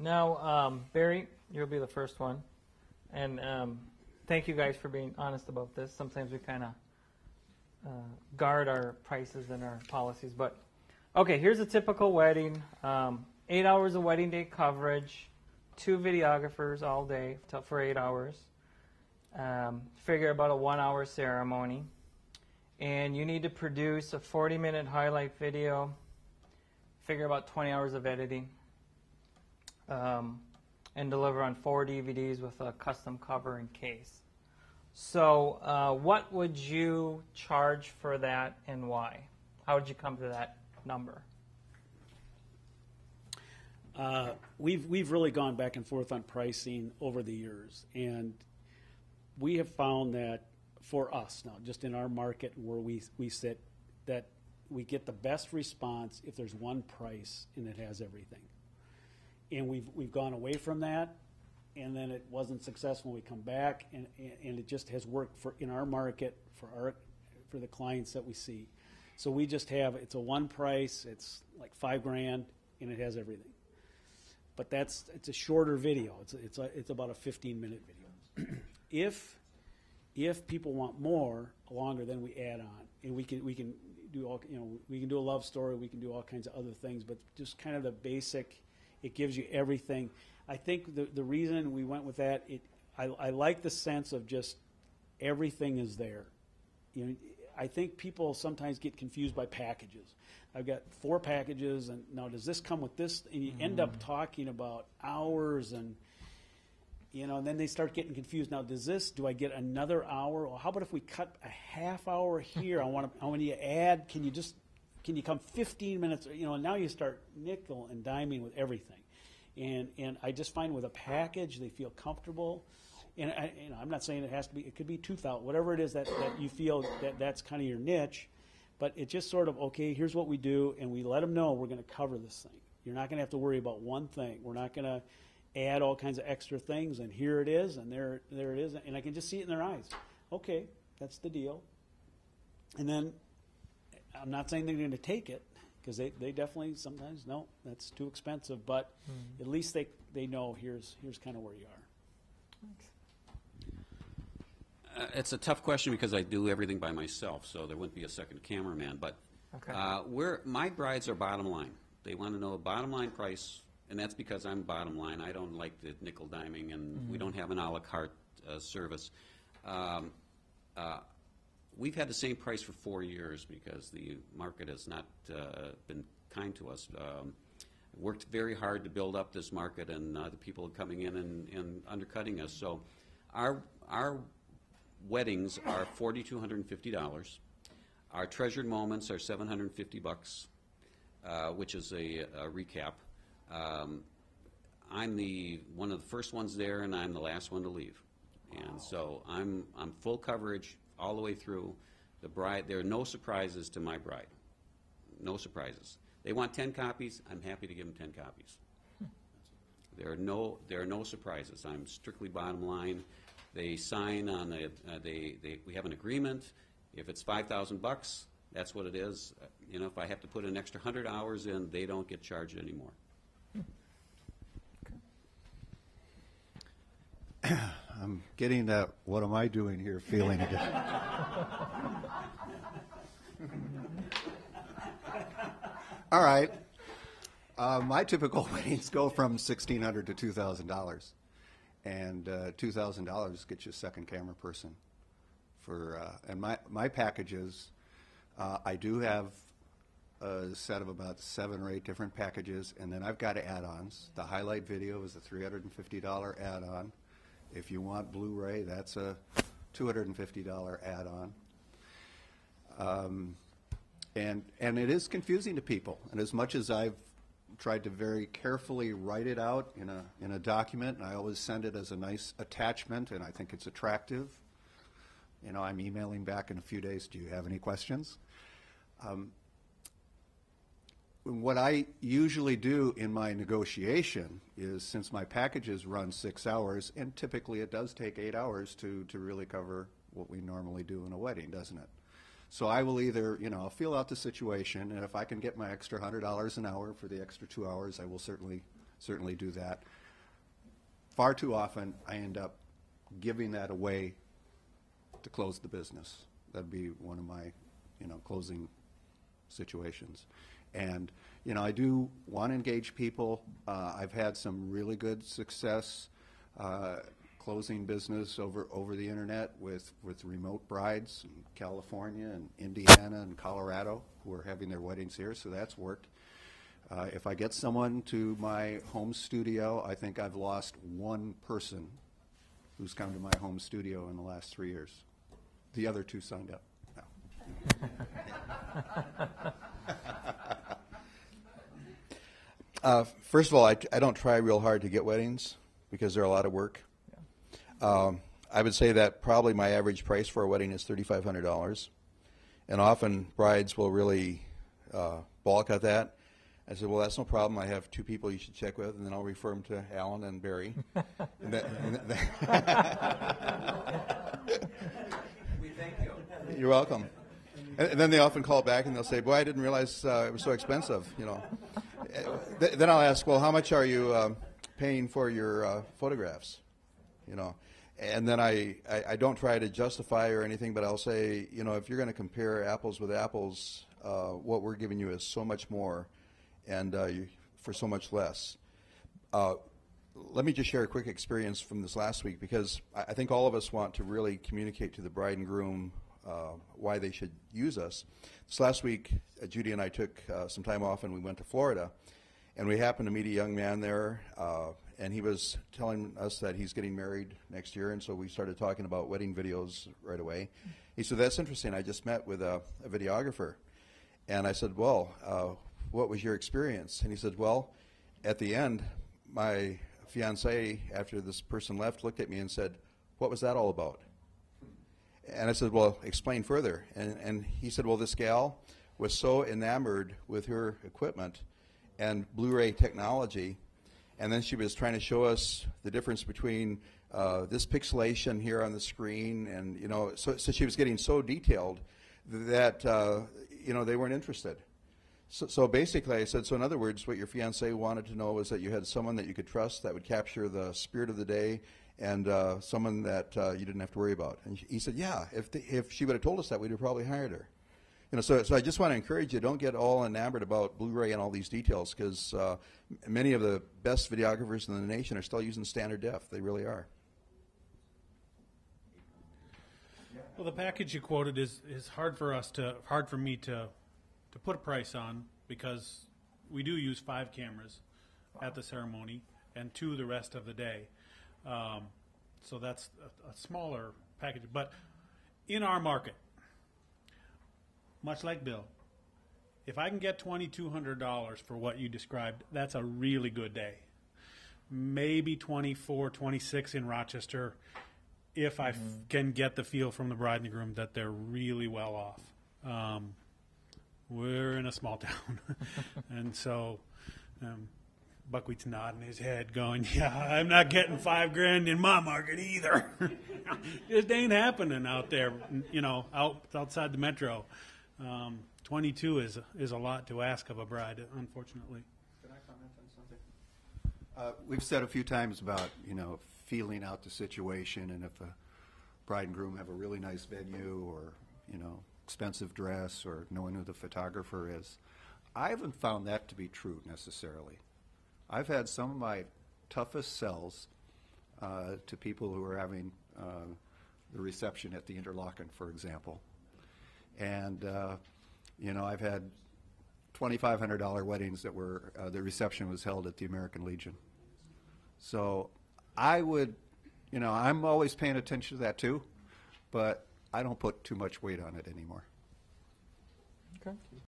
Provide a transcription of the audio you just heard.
Now, Barry, you'll be the first one. And thank you guys for being honest about this. Sometimes we kind of guard our prices and our policies. But, okay, here's a typical wedding. 8 hours of wedding day coverage, 2 videographers all day for 8 hours. Figure about a 1-hour ceremony. And you need to produce a 40-minute highlight video. Figure about 20 hours of editing. And deliver on 4 DVDs with a custom cover and case. So what would you charge for that and why? How would you come to that number? We've really gone back and forth on pricing over the years, and we have found that for us now, just in our market where we sit, that we get the best response if there's one price and it has everything. And we've gone away from that, and then it wasn't successful. We come back, and it just has worked in our market for the clients that we see. So we just have, it's a one price, it's like $5,000, and it has everything. But it's a shorter video. It's about a 15-minute video. If people want more, longer, then we add on, and we can do all, we can do a love story, we can do all kinds of other things, but just kind of the basic. It gives you everything. I think the reason we went with that, I like the sense of just everything is there. I think people sometimes get confused by packages. I've got 4 packages, and now does this come with this? And you end up talking about hours, and and then they start getting confused. Now, do I get another hour? Or how about if we cut a half hour here? I want you to add. Can you come 15 minutes? And now you start nickel and diming with everything. And I just find with a package, they feel comfortable. And I'm not saying it has to be, it could be 2,000, whatever it is that you feel that's kind of your niche. But it's just sort of, okay, here's what we do, and we let them know we're going to cover this thing. You're not going to have to worry about one thing. We're not going to add all kinds of extra things, and here it is, and there it is. And I can just see it in their eyes. Okay, that's the deal. And then I'm not saying they're going to take it, because they definitely sometimes, no, that's too expensive. But at least they know here's kind of where you are. It's a tough question because I do everything by myself, so there wouldn't be a second cameraman. But okay. My brides are bottom line. They want to know a bottom line price, and that's because I'm bottom line. I don't like the nickel diming, and we don't have an a la carte service. We've had the same price for 4 years because the market has not been kind to us. Worked very hard to build up this market, and the people are coming in and undercutting us. So our weddings are $4,250. Our treasured moments are $750, which is a recap. I'm one of the first ones there, and I'm the last one to leave. And so I'm full coverage all the way through. The bride, there are no surprises to my bride. No surprises. They want 10 copies. I'm happy to give them 10 copies. There are no surprises. I'm strictly bottom line. They sign on we have an agreement. If it's $5,000, that's what it is. If I have to put an extra 100 hours in, they don't get charged anymore. I'm getting that what am I doing here feeling again. All right. My typical weddings go from $1,600 to $2,000. And $2,000 gets you a second camera person. And my packages, I do have a set of about 7 or 8 different packages, and then I've got add-ons. The highlight video is a $350 add-on. If you want Blu-ray, that's a $250 add-on. And it is confusing to people. And as much as I've tried to very carefully write it out in a document, and I always send it as a nice attachment, and I think it's attractive. I'm emailing back in a few days, do you have any questions? What I usually do in my negotiation is, since my packages run 6 hours, and typically it does take 8 hours to really cover what we normally do in a wedding, doesn't it? So I will either, I'll feel out the situation, and if I can get my extra $100 an hour for the extra 2 hours, I will certainly certainly do that. Far too often, I end up giving that away to close the business. That'd be one of my, closing situations. And, I do want to engage people. I've had some really good success closing business over the internet with remote brides in California and Indiana and Colorado who are having their weddings here, so that's worked. If I get someone to my home studio, I think I've lost one person who's come to my home studio in the last 3 years. The other two signed up. No. First of all, I don't try real hard to get weddings because they're a lot of work. Yeah. I would say that probably my average price for a wedding is $3,500, and often brides will really balk at that. I said, well, that's no problem. I have two people you should check with, and then I'll refer them to Allan and Barry. And We thank you. You're welcome. And then they often call back and they'll say, boy, I didn't realize it was so expensive, Then I'll ask, well, how much are you paying for your photographs, And then I don't try to justify or anything, but I'll say, if you're going to compare apples with apples, what we're giving you is so much more and for so much less. Let me just share a quick experience from this last week, because I think all of us want to really communicate to the bride and groom why they should use us. This last week, Judy and I took some time off and we went to Florida, and we happened to meet a young man there, and he was telling us that he's getting married next year, and so we started talking about wedding videos right away. He said, that's interesting. I just met with a videographer. And I said, well, what was your experience? And he said, well, at the end, my fiancée, after this person left, looked at me and said, what was that all about? And I said, well, explain further. And he said, well, this gal was so enamored with her equipment and Blu-ray technology, and then she was trying to show us the difference between this pixelation here on the screen, and so she was getting so detailed that they weren't interested. So basically, I said, so in other words, what your fiancé wanted to know was that you had someone that you could trust that would capture the spirit of the day, and someone that you didn't have to worry about. And he said, yeah, if she would have told us that, we'd have probably hired her. So I just want to encourage you, don't get all enamored about Blu-ray and all these details, because many of the best videographers in the nation are still using standard def. They really are. Well, the package you quoted is hard for me to put a price on, because we do use 5 cameras at the ceremony and 2 the rest of the day. So that's a smaller package. But in our market, much like Bill, if I can get $2,200 for what you described, that's a really good day. Maybe 24, 26 in Rochester, if I can get the feel from the bride and the groom that they're really well off. We're in a small town. And so Buckwheat's nodding his head going, yeah, I'm not getting $5,000 in my market either. It ain't happening out there, outside the metro. 22 is a lot to ask of a bride, unfortunately. Can I comment on something? We've said a few times about, feeling out the situation, and if a bride and groom have a really nice venue or, expensive dress, or knowing who the photographer is. I haven't found that to be true necessarily. I've had some of my toughest sells to people who are having the reception at the Interlaken, for example. And, I've had $2,500 weddings that were, the reception was held at the American Legion. So I would, I'm always paying attention to that too, but I don't put too much weight on it anymore. Okay.